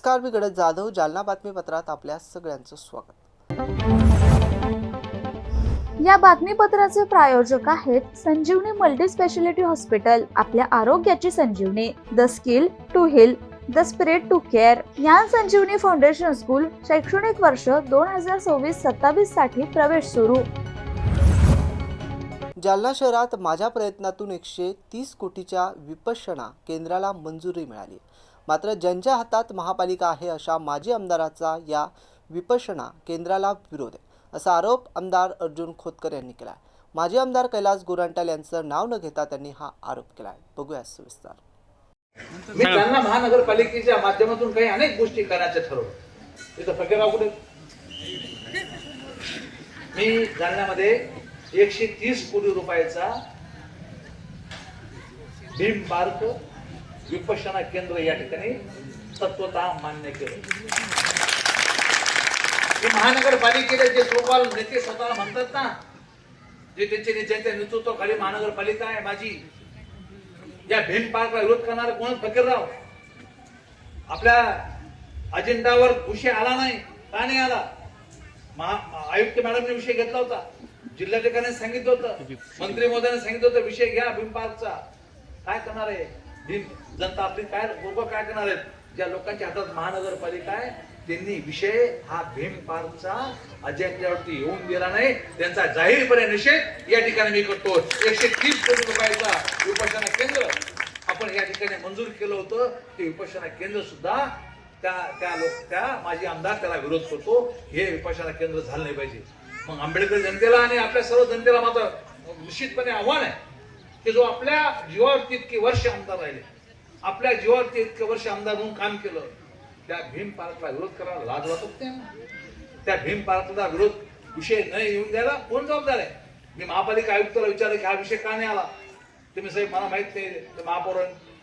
नमस्कार, मी गणेश जाधव. जालना बातमीपत्रात आपल्या सगळ्यांचं स्वागत. या बातमीपत्राचे प्रायोजक आहेत संजीवनी मल्टी स्पेशालिटी हॉस्पिटल. आपल्या आरोग्याची संजीवनी. The skill to heal, the spirit to care. Gyan Sanjeevani foundation school. शैक्षणिक वर्ष 2026-27 साठी प्रवेश सुरू. जालना शहरात माझ्या प्रयत्नातून 130 कोटीच्या विपश्यना केंद्राला मंजुरी मिळाली. मात्र ज्यांच्या हातात महापालिका आहे अशा माजी आमदाराचा या विपश्यना केंद्राला विरोध आहे, असा आरोप आमदार अर्जुन खोतकर यांनी केला आहे. माजी आमदार कैलास गोरंट्याल यांचं नाव न घेता त्यांनी हा आरोप केला आहे. बघूया सविस्तर. मी जालना महानगरपालिकेच्या माध्यमातून काही अनेक गोष्टी करायचं ठरवलं. तिथं फकीरराव कुठे? मी जालन्यामध्ये 130 कोटी रुपयाचा भीम पार्क विपश्यना केंद्र या ठिकाणी तत्वतः मान्य केलं. महानगरपालिकेचे जे लोकल नेते स्वतःला म्हणतात ना, जे त्यांच्या नेत्यांच्या नेतृत्वाखाली महानगरपालिका आहे माझी, या भीम पार्कला विरोध करणारे कोण? फकीरराव. आपल्या अजेंडावर विषय आला नाही. का नाही आला? आयुक्त मॅडमने विषय घेतला होता, जिल्हाधिकाऱ्यांनी सांगितलं होतं, मंत्री महोदयाने सांगितलं होतं विषय घ्या भीम पार्कचा. काय करणार आहे भीम जनता आपली? काय लोक काय करणार आहेत? ज्या लोकांच्या हातात महानगरपालिका आहे त्यांनी विषय हा भीम पार्कचा अजेंड्यावरती येऊन दिला नाही. त्यांचा जाहीरपणे निषेध या ठिकाणी मी करतो. 130 कोटी रुपयाचा विपश्यना केंद्र आपण या ठिकाणी मंजूर केलं होतं. ते विपश्यना केंद्र सुद्धा त्या माजी आमदार त्याला विरोध करतो. हे विपश्यना केंद्र झालं नाही पाहिजे. मग आंबेडकर जनतेला आणि आपल्या सर्व जनतेला मात्र निश्चितपणे आव्हान आहे की जो आपल्या जीवावरती इतके वर्ष आमदार राहिले, आपल्या जीवावरती इतके वर्ष आमदार म्हणून काम केलं, त्या भीम पार्कला विरोध करायला लाज वाटत नाही. त्या भीम पार्कला विरोध विषय नाही येऊन द्यायला कोण जबाबदार आहे? मी महापालिका आयुक्ताला विचारलं की हा विषय का नाही आला. तुम्ही साहेब मला माहित नाही.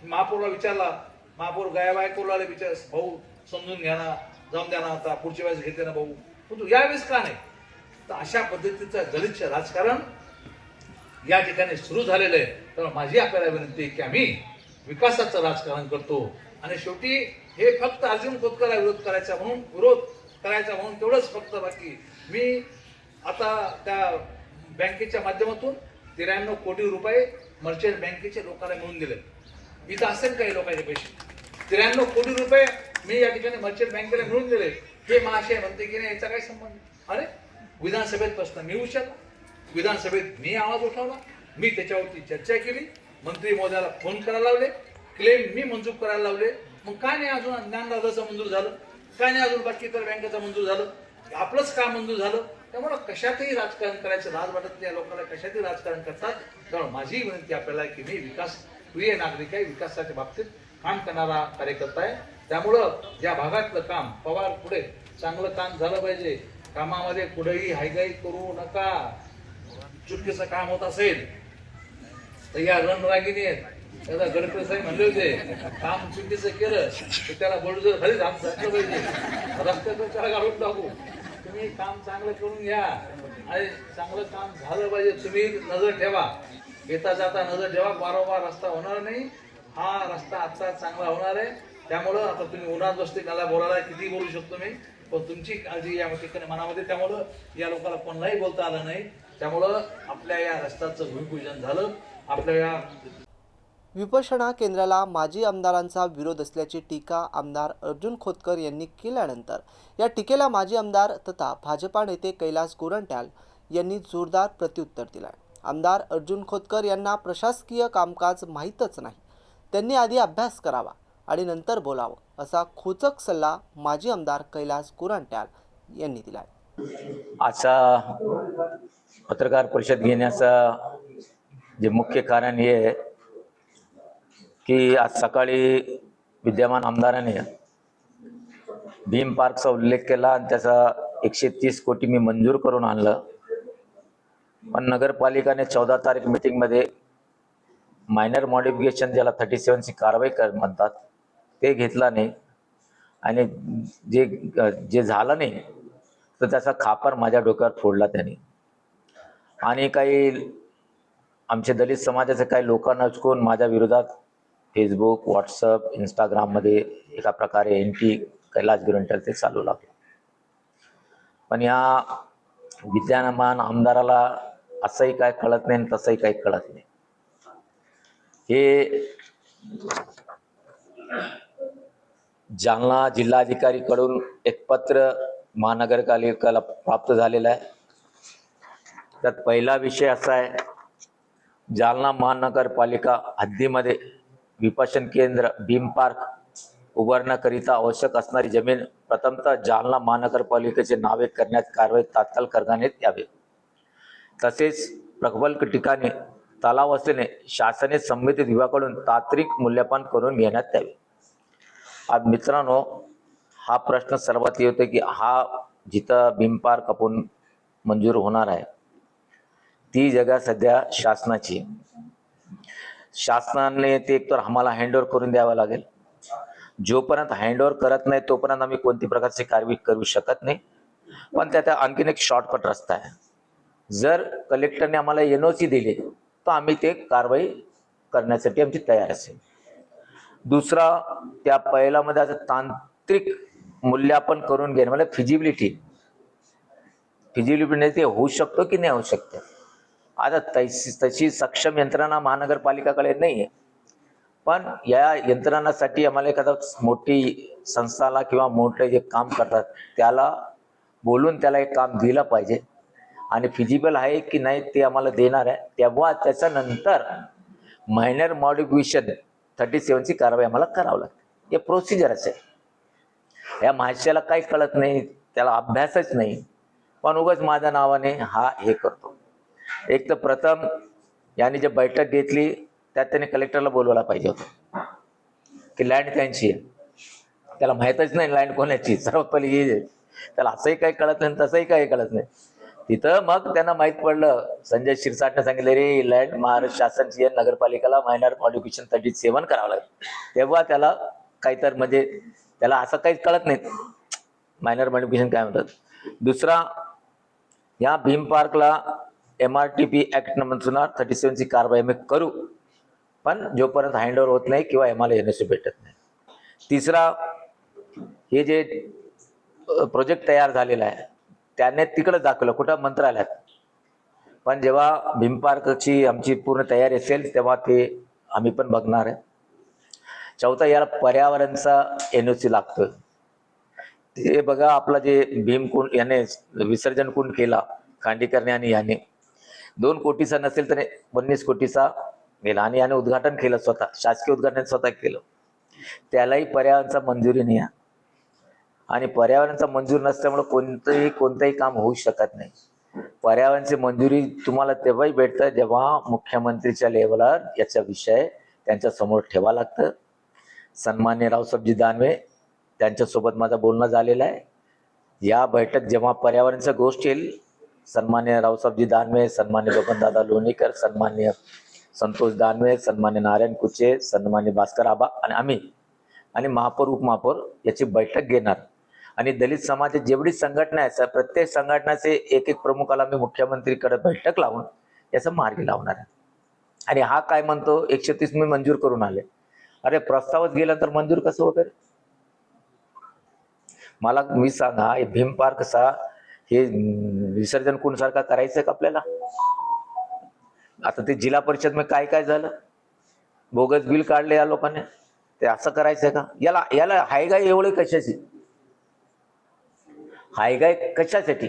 महापौरला विचारला, महापौर गायबायकोला विचार, भाऊ समजून घ्या ना, जाऊन द्या ना, आता पुढच्या वेळेस घेते ना भाऊ, पण तू यावेळेस का नाही? तर अशा पद्धतीचं दलितचं राजकारण या ठिकाणी सुरू झालेलं आहे. तर माझी आपल्याला विनंती आहे की आम्ही विकासाचं राजकारण करतो आणि शेवटी हे फक्त अर्जुन खोतकरला विरोध करायचा म्हणून तेवढंच फक्त. बाकी मी आता त्या बँकेच्या माध्यमातून 93 कोटी रुपये मर्चंट बँकेचे लोकांना मिळून दिले. इथं असेल काही लोकांचे पैसे 93 कोटी रुपये मी या ठिकाणी मर्चंट बँकेला मिळून दिले. हे महाशय म्हणते की नाही याचा काय संबंध? अरे विधानसभेत प्रश्न मी उचलला, विधानसभेत मी आवाज उठवला, मी त्याच्यावरती चर्चा केली, मंत्री महोदयाला फोन करायला लावले, क्लेम मी मंजूर करायला लावले. मग काय नाही अजून ज्ञानदादाचं मंजूर झालं? काय नाही अजून बाकी इतर बँकेचं मंजूर झालं? आपलंच काम मंजूर झालं? त्यामुळे कशातही राजकारण करायचं लाज वाटत नाही. या लोकांना कशातही राजकारण करतात. त्यामुळे माझी विनंती आपल्याला की मी विकास प्रिय नागरिक आहे, विकासाच्या बाबतीत काम करणारा कार्यकर्ता आहे. त्यामुळं या भागातलं काम पवार पुढे चांगलं काम झालं पाहिजे. कामामध्ये कुठेही हायगाई करू नका. चुकीचं काम होत असेल तर या रणरागिणी आहेत. त्याला गडकरी साहेब म्हणले होते, काम चुकीचं केलं तर त्याला बळजर घरीच हात घातलं पाहिजे, रस्त्यातून त्याला गाडून टाकू. तुम्ही काम चांगलं करून घ्या आणि चांगलं काम झालं पाहिजे. तुम्ही नजर ठेवा, येता जाता नजर ठेवा. वारंवार रस्ता होणार नाही. हा रस्ता आता चांगला होणार आहे. त्यामुळं आता तुम्ही उन्हात बसते, मला बोलायला किती बोलू शकतो मी, पण तुमची काळजी या ठिकाणी मनामध्ये. त्यामुळं या लोकांना कोणालाही बोलता आलं नाही. त्यामुळं आपल्या या रस्त्याचं भूमिपूजन झालं. आपल्या या विपश्यना केंद्राला माजी आमदारांचा विरोध असल्याची टीका आमदार अर्जुन खोतकर यांनी केल्यानंतर या टीकेला माजी आमदार तथा भाजपा नेते कैलास गोरंट्याल यांनी जोरदार प्रत्युत्तर दिलं. आमदार अर्जुन खोतकर यांना प्रशासकीय कामकाज माहीतच नाही, त्यांनी आधी अभ्यास करावा आणि नंतर बोलावं, असा खोचक सल्ला माजी आमदार कैलास गोरंट्याल यांनी दिलाय. आजचा पत्रकार परिषद घेण्याचं जे मुख्य कारण हे आहे की आज सकाळी विद्यमान आमदाराने भीम पार्कचा उल्लेख केला आणि त्याचा 130 कोटी मी मंजूर करून आणलं. पण नगरपालिकाने 14 तारीख मीटिंगमध्ये मायनर मॉडिफिकेशन ज्याला 37ची कारवाई म्हणतात ते घेतला नाही आणि जे झालं नाही तर त्याचा खापर माझ्या डोक्यावर फोडला त्याने. आणि काही आमचे दलित समाजाचे काही लोकांना उचकून माझ्या विरोधात फेसबुक, व्हॉट्सअप, इंस्टाग्राममध्ये एका प्रकारे एंटी कैलास गोरंट्याल ते चालू लागलं. पण या विद्यमान आमदाराला असंही काय कळत नाही आणि तसंही काही कळत नाही. हे जालना जिल्हाधिकारीकडून एक पत्र महानगरपालिकेला प्राप्त झालेलं आहे. त्यात पहिला विषय असा आहे, जालना महानगरपालिका हद्दीमध्ये विपश्यन केंद्र भीम पार्क उभारण्याकरिता आवश्यक असणारी जमीन प्रथमतः जालना महानगरपालिकेचे नावे करण्यात कारवाई तात्काळ करण्यात यावी. तसेच प्रकल्प ठिकाणी तलाव असल्याने शासनाने संबंधित विभागाकडून तांत्रिक मूल्यमापन करून घेण्यात यावे. आज मित्रांनो, हा प्रश्न सर्वात येतो की हा जिथं भीम पार्क आपण मंजूर होणार आहे ती जागा सध्या शासनाची. शासनाने ते एकतर आम्हाला हँडओव्हर करून द्यावं लागेल. जोपर्यंत हँडओव्हर करत नाही तोपर्यंत आम्ही कोणती प्रकारची कारवाई करू शकत नाही. पण त्यात आणखीन एक शॉर्टकट रस्ता आहे. जर कलेक्टरने आम्हाला NOC दिली तर आम्ही ते कारवाई करण्यासाठी आमची तयार असेल. दुसरा, त्या पहिल्यामध्ये असं तांत्रिक मूल्यमापन करून घेणं म्हणजे फिजिबिलिटी ते होऊ शकतो की नाही होऊ शकतं. आता तशी सक्षम यंत्रणा महानगरपालिकाकडे नाही आहे. पण या यंत्रणासाठी आम्हाला एखादा मोठी संस्थाला किंवा मोठे जे काम करतात त्याला बोलून त्याला एक काम दिलं पाहिजे आणि फिजिबल आहे की नाही ते आम्हाला देणार आहे. तेव्हा त्याच्यानंतर मायनर मॉडिफिकेशन 37ची कारवाई आम्हाला करावं लागते. हे प्रोसिजरच आहे. या माणसाला काही कळत नाही, त्याला अभ्यासच नाही, पण उगाच माझ्या नावाने हा हे करतो. एक तर प्रथम यांनी जे बैठक घेतली त्यात त्याने कलेक्टरला बोलवायला पाहिजे होतं की लँड त्यांची आहे. त्याला माहीतच नाही लँड कोणाची. सर्वात पहिले हे त्याला असंही काही कळत नाही तसंही काही कळत नाही. तिथं मग त्यांना माहीत पडलं, संजय शिरसाटने सांगितलं रे लँड महाराष्ट्र शासनची आहे, नगरपालिकेला मायनर मॉडिफिकेशन 37 करावं लागेल. तेव्हा त्याला काहीतरी म्हणजे त्याला असं काहीच कळत नाही मायनर मॉडिफिकेशन काय म्हणतात. दुसरा, या भीम पार्कला MRTP ऍक्ट नंबर 37ची कारवाई आम्ही करू, पण जोपर्यंत हँडओव्हर होत नाही किंवा आम्हाला NOC भेटत नाही. तिसरा, हे जे प्रोजेक्ट तयार झालेला आहे त्याने तिकडे दाखवलं कुठं मंत्रालयात. पण जेव्हा भीम पार्कची आमची पूर्ण तयारी असेल तेव्हा ते आम्ही पण बघणार आहे. चौथा, याला पर्यावरणचा NOC लागतोय. ते बघा, आपला जे भीम कुंड याने विसर्जन कुंड केला खांडेकरने आणि याने 2 कोटीचा नसेल तर 19 कोटीचा गेला आणि याने उद्घाटन केलं, स्वतः शासकीय उद्घाटन स्वतः केलं. त्यालाही पर्यावरणचा मंजुरी नाही आहे आणि पर्यावरणचा मंजूर नसल्यामुळे कोणतंही काम होऊ शकत नाही. पर्यावरणची मंजुरी तुम्हाला तेव्हाही भेटतं जेव्हा मुख्यमंत्रीच्या लेवलवर याचा विषय त्यांच्या समोर ठेवा लागतं. सन्मान्य रावसाहेबजी दानवे त्यांच्यासोबत माझं बोलणं झालेलं आहे. या बैठक जेव्हा पर्यावरणचा गोष्ट येईल, सन्मान्य रावसाहेबजी दानवे, सन्मान्य बबनदादा लोणीकर, सन्मान्य संतोष दानवे, सन्मान्य नारायण कुचे, सन्मान्य भास्कर आबा आणि आम्ही आणि महापौर उपमहापौर याची बैठक घेणार. आणि दलित समाजाची जेवढी संघटना आहे प्रत्येक संघटनाचे एक प्रमुखाला मी मुख्यमंत्रीकडे बैठक लावून याचा मार्गी लावणार आहे. आणि हा काय म्हणतो 130 मी मंजूर करून आले. अरे प्रस्तावच गेल्यानंतर मंजूर कसं होतं? मला मी सांगा, हे भीम पार्कचा हे विसर्जन कुंड सारखा करायचं का आपल्याला? आता ते जिल्हा परिषद मध्ये काय काय झालं, बोगस बिल काढले या लोकांनी. ते असं करायचंय का? याला हायगाय एवढे कशाची? हायगाय कशासाठी?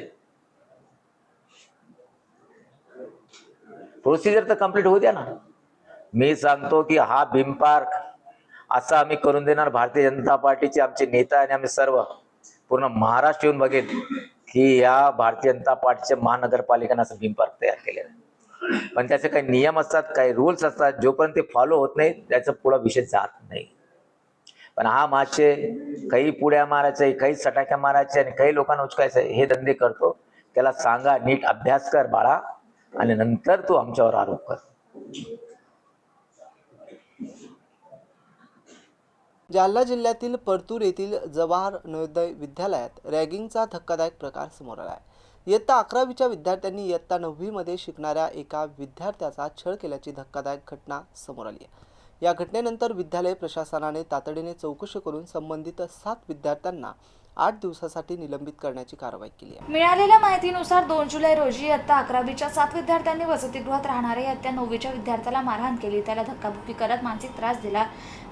प्रोसिजर तर कम्प्लीट होऊ द्या ना. मी सांगतो की हा भीम पार्क असा आम्ही करून देणार. भारतीय जनता पार्टीचे आमचे नेता आणि आम्ही सर्व पूर्ण महाराष्ट्र येऊन बघेल की या भारतीय जनता पार्टीच्या महानगरपालिकेने असं भीम पार्क तयार केलेलं आहे. पण त्याचे काही नियम असतात, काही रूल्स असतात, जोपर्यंत ते फॉलो होत नाही त्याचा पुढे विषय जात नाही. पण हा मागचे काही पुड्या मारायचे, काही सटाक्या मारायचे आणि काही लोकांना उचकायचं हे धंदे करतो. त्याला सांगा नीट अभ्यास कर बाळा आणि नंतर तू आमच्यावर आरोप कर. जालना जिल्ह्यातील परतूर येथील जवाहर नवोदय विद्यालयात रॅगिंगचा धक्कादायक प्रकार समोर आला आहे. इयत्ता 11वीच्या विद्यार्थ्यांनी इयत्ता 9वीमध्ये शिकणाऱ्या एका विद्यार्थ्याचा छळ केल्याची धक्कादायक घटना समोर आली आहे. या घटनेनंतर विद्यालय प्रशासनाने तातडीने चौकशी करून संबंधित 7 विद्यार्थ्यांना 8 दिवसासाठी निलंबित करण्याची कारवाई केली आहे. मिळालेल्या माहितीनुसार 2 जुलै रोजी इयत्ता 11वीच्या 7 विद्यार्थ्यांनी वसतिगृहात राहणाऱ्या इयत्ता 9वीच्या विद्यार्थ्याला मारहाण केली, त्याला धक्काबुक्की करत मानसिक त्रास दिला.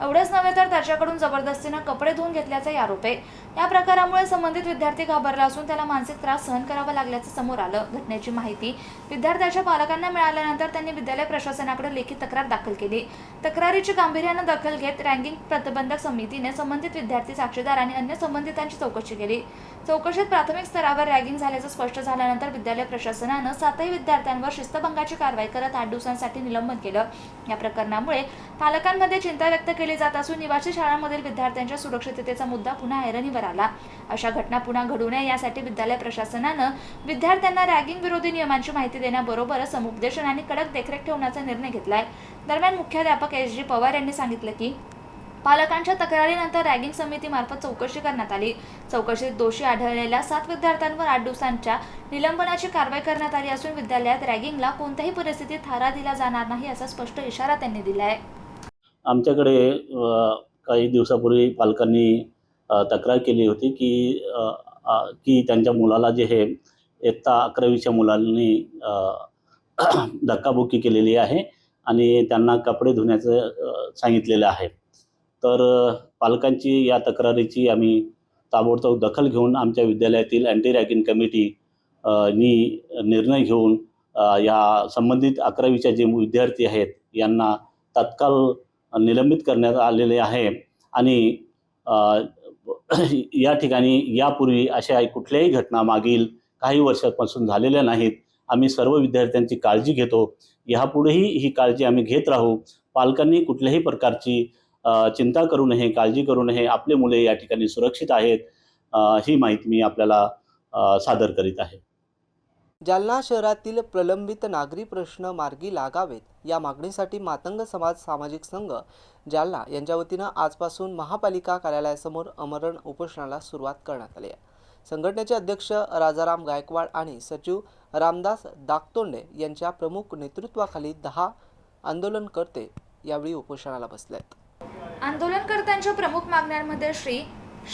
एवढेच नव्हे तर त्याच्याकडून जबरदस्तीने कपडे धुवून घेतल्याचा आरोप आहे. या प्रकारामुळे संबंधित विद्यार्थी घाबरला असून त्याला मानसिक त्रास सहन करावा लागल्याचं समोर आलं. घटनेची माहिती विद्यार्थ्याच्या पालकांना मिळाल्यानंतर त्यांनी विद्यालय प्रशासनाकडे लेखी तक्रार दाखल केली. तक्रारीची गांभीर्याने दखल घेत रँकिंग प्रतिबंधक समितीने संबंधित विद्यार्थी, साक्षीदार आणि अन्य संबंधितांची चौकशी केली. चौकशीत प्राथमिक स्तरावर रॅगिंग झाल्याचं स्पष्ट झाल्यानंतर विद्यालय प्रशासनानं 7ही विद्यार्थ्यांवर शिस्तभंगाची कारवाई करत 8 दिवसांसाठी निलंबन केलं. या प्रकरणामुळे पालकांमध्ये चिंता व्यक्त केली जात असून निवासी शाळांमधील विद्यार्थ्यांच्या सुरक्षिततेचा मुद्दा पुन्हा ऐरणीवर आला. अशा घटना पुन्हा घडू नये यासाठी विद्यालय प्रशासनानं विद्यार्थ्यांना रॅगिंग विरोधी नियमांची माहिती देण्याबरोबरच समुपदेशन आणि कडक देखरेख ठेवण्याचा निर्णय घेतलाय. दरम्यान मुख्याध्यापक एस.जी. पवार यांनी सांगितलं की पालकांच्या तक्रारीनंतर रॅगिंग समितीमार्फत चौकशी करण्यात आली. चौकशीत दोषी आढळलेल्या 7 विद्यार्थ्यांवर 8 दिवसांच्या निलंबनाची कारवाई करण्यात आली असून विद्यालयात रॅगिंगला कोणत्याही परिस्थितीत थारा दिला जाणार नाही असा स्पष्ट इशारा त्यांनी दिला आहे. आमच्याकडे काही दिवसापूर्वी पालकांनी तक्रार केली होती की त्यांच्या मुलाला जे हे इयत्ता 11वीच्या मुलांनी धक्काबुक्की केलेली आहे आणि त्यांना कपडे धुण्याचं सांगितलेलं आहे. तर पालकांची या तक्रारीची आम्ही ताबडतोब दखल घेऊन आमच्या विद्यालयातील अँटी रॅगिंग कमिटी नी निर्णय घेऊन या संबंधित 11वीच्या जे विद्यार्थी आहेत यांना तत्काळ निलंबित करण्यात आलेले आहे. आणि या ठिकाणी यापूर्वी अशा कुठल्याही घटना मागील काही वर्षांपासून झालेल्या नाहीत. आम्ही सर्व विद्यार्थ्यांची काळजी घेतो, यापुढेही ही काळजी आम्ही घेत राहू. पालकांनी कुठल्याही प्रकारची चिंता करू नये, काळजी करू नये. आपले मुले या ठिकाणी सुरक्षित आहेत, ही माहिती मी आपल्याला सादर करीत आहे. जालना शहरातील प्रलंबित नागरी प्रश्न मार्गी लागावेत या मागणीसाठी मातंग समाज सामाजिक संघ जालना यांच्या वतीनं आजपासून महापालिका कार्यालयासमोर आमरण उपोषणाला सुरुवात करण्यात आली आहे. संघटनेचे अध्यक्ष राजाराम गायकवाड आणि सचिव रामदास दागतोंडे यांच्या प्रमुख नेतृत्वाखाली 10 आंदोलनकर्ते यावेळी उपोषणाला बसलेत. आंदोलनकर्त्यांच्या प्रमुख मागण्यांमध्ये श्री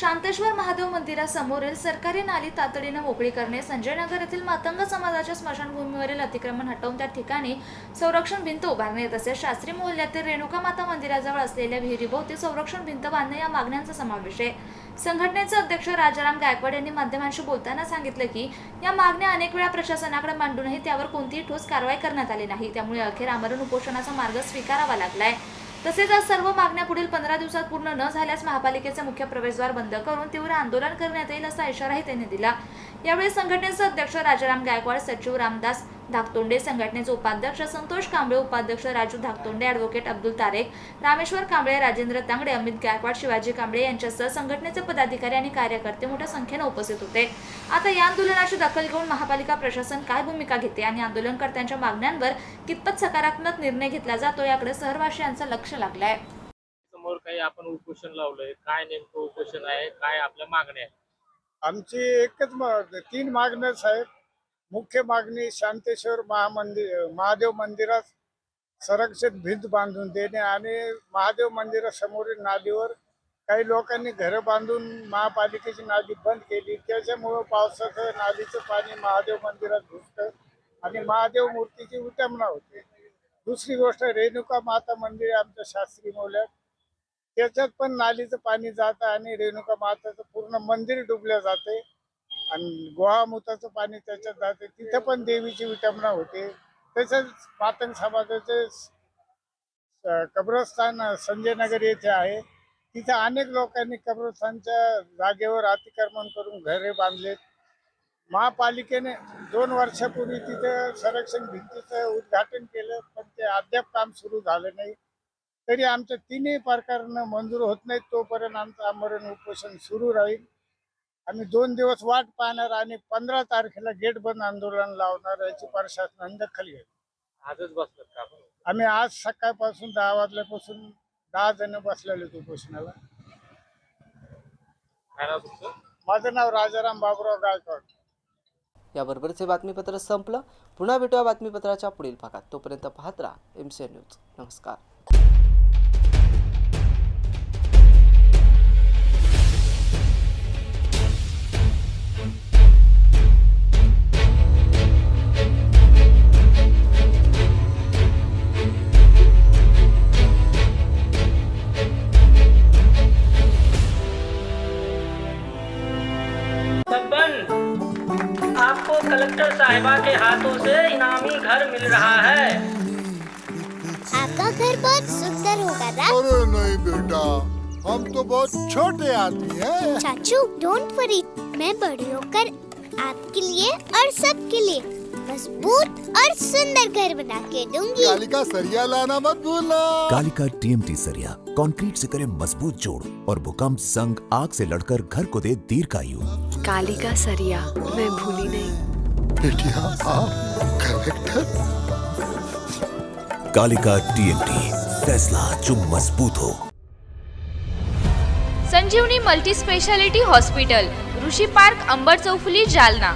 शांतेश्वर महादेव मंदिरासमोरील सरकारी नाली तातडीने मोकळी करणे, संजय नगर येथील मातंग समाजाच्या स्मशानभूमीवरील अतिक्रमण हटवून त्या ठिकाणी संरक्षण भिंत उभारणे, तसेच शास्त्री मोहल्ल्यातील रेणुका माता मंदिराजवळ असलेल्या विहिरीभोवती संरक्षण भिंत बांधणे या मागण्यांचा समावेश आहे. संघटनेचे अध्यक्ष राजाराम गायकवाड यांनी माध्यमांशी बोलताना सांगितलं की या मागण्या अनेक वेळा प्रशासनाकडे मांडूनही त्यावर कोणतीही ठोस कारवाई करण्यात आली नाही. त्यामुळे अखेर आमरण उपोषणाचा मार्ग स्वीकारावा लागलाय. तसेच आज सर्व मागण्या पुढील 15 दिवसात पूर्ण न झाल्यास महापालिकेचे मुख्य प्रवेशद्वार बंद करून तीव्र आंदोलन करण्यात येईल असा इशाराही त्यांनी दिला. यावेळी संघटनेचे अध्यक्ष राजाराम गायकवाड, सचिव रामदास धाकतोंडे, संघटनेचे उपाध्यक्ष संतोष कांबळे, उपाध्यक्ष राजू धाकतोंडे, ॲडव्होकेट अब्दुल तारेक, रामेश्वर कांबळे, राजेंद्र तांगडे, अमित गायकवाड, शिवाजी कांबळे यांच्यासह संघटनेचे पदाधिकारी आणि कार्यकर्ते मोठ्या संख्येने उपस्थित होते. आता या आंदोलनाची दखल घेऊन महापालिका प्रशासन काय भूमिका घेते आणि आंदोलनकर्त्यांच्या मागण्यांवर कितपत सकारात्मक निर्णय घेतला जातो याकडे शहरवासियांचं लक्ष लागलंय. समोर काही आपण उपोषण लावलंय, काय नेमकं उपोषण आहे, काय आपल्या मागण्या आहेत? आमची एकच 3 मागण्या आहेत. मुख्य मागणी शांतेश्वर महादेव मंदिरात संरक्षित भिंत बांधून देणे आणि महादेव मंदिरासमोरील नालीवर काही लोकांनी घरं बांधून महापालिकेची नाली बंद केली. त्याच्यामुळं पावसाचं नालीचं पाणी महादेव मंदिरात घुसतं आणि महादेव मूर्तीची विटंबना होते. दुसरी गोष्ट, रेणुका माता मंदिर आमच्या शास्त्री मोहल्ल्यात, त्याच्यात पण नालीचं पाणी जातं आणि रेणुका माताचं पूर्ण मंदिर डुबलं जाते आणि गोहामुताचं पाणी त्याच्यात जाते. तिथं पण देवीची विटंबना होते. तसंच मातंग समाजाचे कब्रस्तान संजय नगर येथे आहे. तिथं अनेक लोकांनी कब्रस्तानच्या जागेवर अतिक्रमण करून घरे बांधलेत. महापालिकेने 2 वर्षापूर्वी तिथं संरक्षण भिंतीचं उद्घाटन केलं, पण ते अद्याप काम सुरू झालं नाही. तरी आमच्या 3ही प्रकारनं मंजूर होत नाही तोपर्यंत आमचं आमरण उपोषण सुरू राहील. आम्ही 2 दिवस वाट पाहणार आणि 15 तारखेला गेट बंद आंदोलन लावणार याची प्रशासनाने दखल घेतली. आजच बसतात का आपण? आम्ही आज सकाळपासून 10 वाजल्यापासून 10 जण बसलेले उपोषणाला. काय नाव तुमचं? माझं नाव राजाराम बाबुराव गायकवाड. याबरोबरचे बातमीपत्र संपलं. पुन्हा भेटूया बातमीपत्राच्या पुढील भागात. तोपर्यंत पाहत राहा MCN न्यूज. नमस्कार. को कलेक्टर साहिबा के हाथों से इनामी घर मिल रहा है। आपका घर बहुत सुंदर होगा ना? अरे नहीं बेटा, हम तो बहुत छोटे आदमी हैं। चाचू डोंट वरी, मैं बड़ी होकर आपके लिए और सबके लिए मजबूत और सुंदर घर बना के दूंगी। कालिका सरिया लाना मत भूलना। कालिका TMT सरिया कंक्रीट से करे मजबूत जोड़ और भूकंप, संग, आग से लड़कर घर को दे दीर्घायु। कालिका सरिया मैं भूली नहीं। बेटिया आप कलेक्टर। कालिका TMT, फैसला जो मजबूत हो। संजीवनी मल्टी स्पेशालिटी हॉस्पिटल, ऋषी पार्क, अंबर चौफुली, जालना।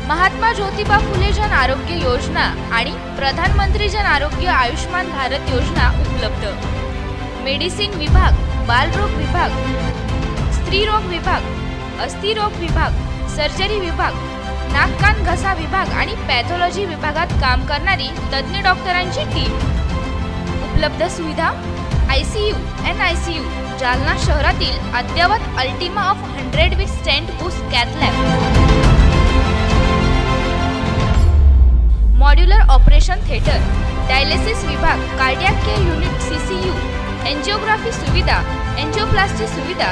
महात्मा ज्योतिबा फुले जन आरोग्य योजना आणि प्रधानमंत्री जन आरोग्य आयुष्मान भारत योजना उपलब्ध। मेडिसिन विभाग, बालरोग विभाग, स्त्रीरोग विभाग, अस्थिरोग विभाग, सर्जरी विभाग, नाक कान घसा विभाग आणि पॅथॉलॉजी विभागात काम करणारी तज्ञ डॉक्टरांची टीम। उपलब्ध सुविधा ICU, NICU, जालना शहरातील अद्ययावत Ultima of 100 with stent boost cath lab. Modular operation theatre, dialysis विभाग, cardiac care unit CCU, angiography सुविधा, एंजिओप्लास्टी सुविधा,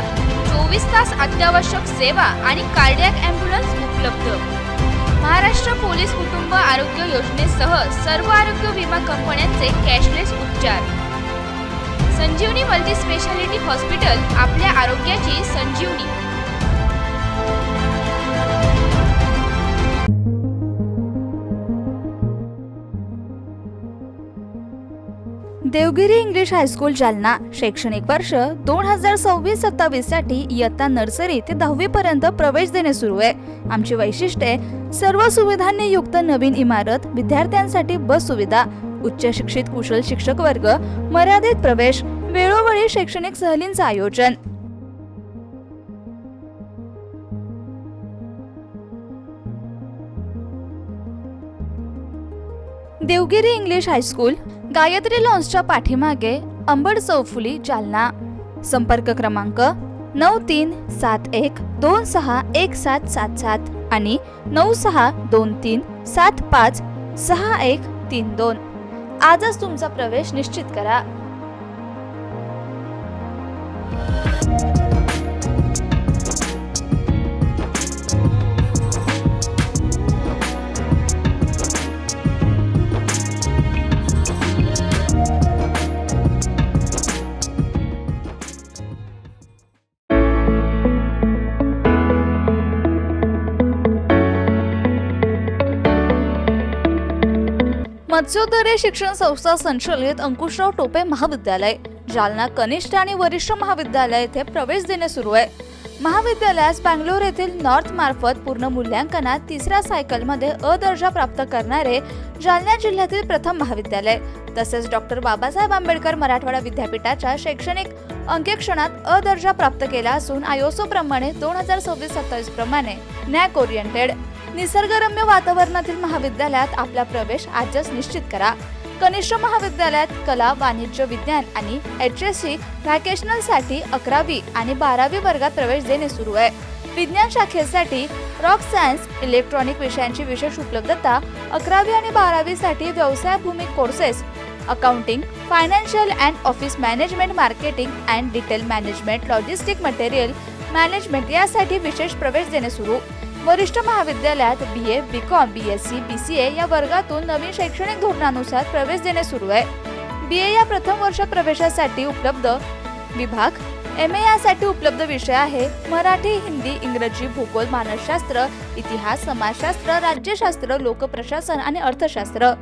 24 तास अत्यावश्यक सेवा आणि कार्डियक ॲम्ब्युलन्स उपलब्ध। महाराष्ट्र पोलीस कुटुंब आरोग्य योजनेसह सर्व आरोग्य विमा कंपन्यांचे कॅशलेस उपचार। संजीवनी मल्टी स्पेशालिटी हॉस्पिटल, आपल्या आरोग्याची संजीवनी। देवगिरी इंग्लिश हायस्कूल जालना शैक्षणिक वर्ष 2026-27 साठी इयत्ता नर्सरी ते 10वी पर्यंत प्रवेश देणे सुरू आहे। आमची वैशिष्ट्ये: सर्व सुविधांनी युक्त नवीन इमारत, विद्यार्थ्यांसाठी बस सुविधा, उच्च शिक्षित कुशल शिक्षक वर्ग, मर्यादित प्रवेश, वेळोवेळी शैक्षणिक सहलींचे आयोजन। देवगिरी इंग्लिश हायस्कूल, गायत्री लॉन्सच्या पाठीमागे, अंबड चौफुली, जालना। संपर्क क्रमांक 9371261777 आणि 9623756132। आजच तुमचा प्रवेश निश्चित करा। मत्स्योदय शिक्षण संस्था संचलित अंकुशराव टोपे महाविद्यालय, जालना कनिष्ठ आणि वरिष्ठ महाविद्यालय येथे प्रवेश देणे सुरू आहे। महाविद्यालयास बँगलोर येथील नॉर्थ मार्फत पूर्ण मूल्यांकनात 3ऱ्या सायकलमध्ये अ दर्जा प्राप्त करणारे जालना जिल्ह्यातील प्रथम महाविद्यालय, तसेच डॉक्टर बाबासाहेब आंबेडकर मराठवाडा विद्यापीठाच्या शैक्षणिक अंकेक्षणात अ दर्जा प्राप्त केला असून आयएसओ प्रमाणे 2026-27 प्रमाणे नॅक ओरिएंटेड निसर्गरम्य वातावरणातील महाविद्यालयात आपला प्रवेश आजच निश्चित करा। कनिष्ठ महाविद्यालयात कला, वाणिज्य, विज्ञान आणि HSC व्हॅकेशनल साठी 11वी आणि 12वी वर्गात प्रवेश देणे सुरू आहे। विज्ञान शाखेसाठी रॉक सायन्स, इलेक्ट्रॉनिक विषयांची विशेष उपलब्धता, 11वी आणि 12वी साठी व्यवसायभूमिक courses, accounting, financial and office management, marketing and detail management, logistic material management यासाठी विशेष प्रवेश देणे सुरू। वरिष्ठ महाविद्यालयात BA, BCom, BSc, BCA या वर्गातून नवीन शैक्षणिक धोरणानुसार प्रवेश देणे सुरू आहे। BA या प्रथम वर्ष प्रवेशासाठी उपलब्ध विभाग, MA यासाठी उपलब्ध विषय आहे मराठी, हिंदी, इंग्रजी, भूगोल, मानसशास्त्र, इतिहास, समाजशास्त्र, राज्यशास्त्र, लोकप्रशासन आणि अर्थशास्त्र।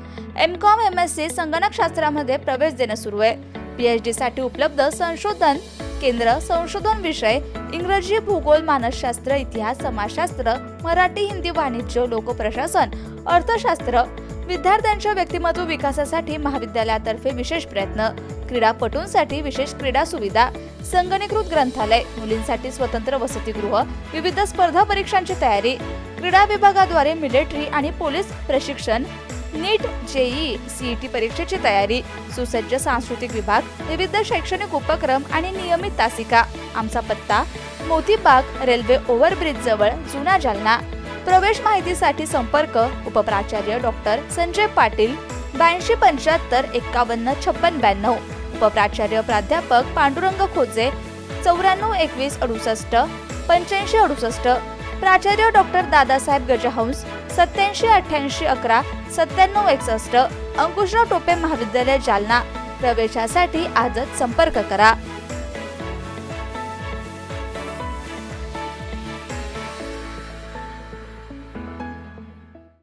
MCom, MSc संगणकशास्त्रामध्ये प्रवेश देणे सुरू आहे। PhD साठी उपलब्ध संशोधन केंद्र, संशोधन विषय इंग्रजी, भूगोल, मानसशास्त्र, इतिहास, समाजशास्त्र, मराठी, हिंदी, वाणिज्य, लोकप्रशासन, अर्थशास्त्र। विद्यार्थ्यांच्या व्यक्तिमत्व विकासासाठी महाविद्यालयातर्फे विशेष प्रयत्न। क्रीडापटूंसाठी विशेष क्रीडा सुविधा, संगणकीकृत ग्रंथालय, मुलींसाठी स्वतंत्र वसतिगृह, विविध स्पर्धा परीक्षांची तयारी, क्रीडा विभागाद्वारे मिलिटरी आणि पोलीस प्रशिक्षण, नीट, जेईई, सीईटी परीक्षेची तयारी, सुसज्ज सांस्कृतिक विभाग, विविध शैक्षणिक उपक्रम आणि नियमित तासिका. आमचा पत्ता मोतीबाग, रेल्वे ओव्हरब्रिज जवळ, जुना जालना. प्रवेश माहितीसाठी संपर्क उपप्राचार्य डॉक्टर संजय पाटील 8275 51 56 92, उपप्राचार्य प्राध्यापक पांडुरंग खोजे 9421 68 85 68, प्राचार्य डॉक्टर दादासाहेब गजहंस 87 88 11 97 61, अंकुशराव टोपे महाविद्यालय जालना. प्रवेशासाठी आजच संपर्क करा.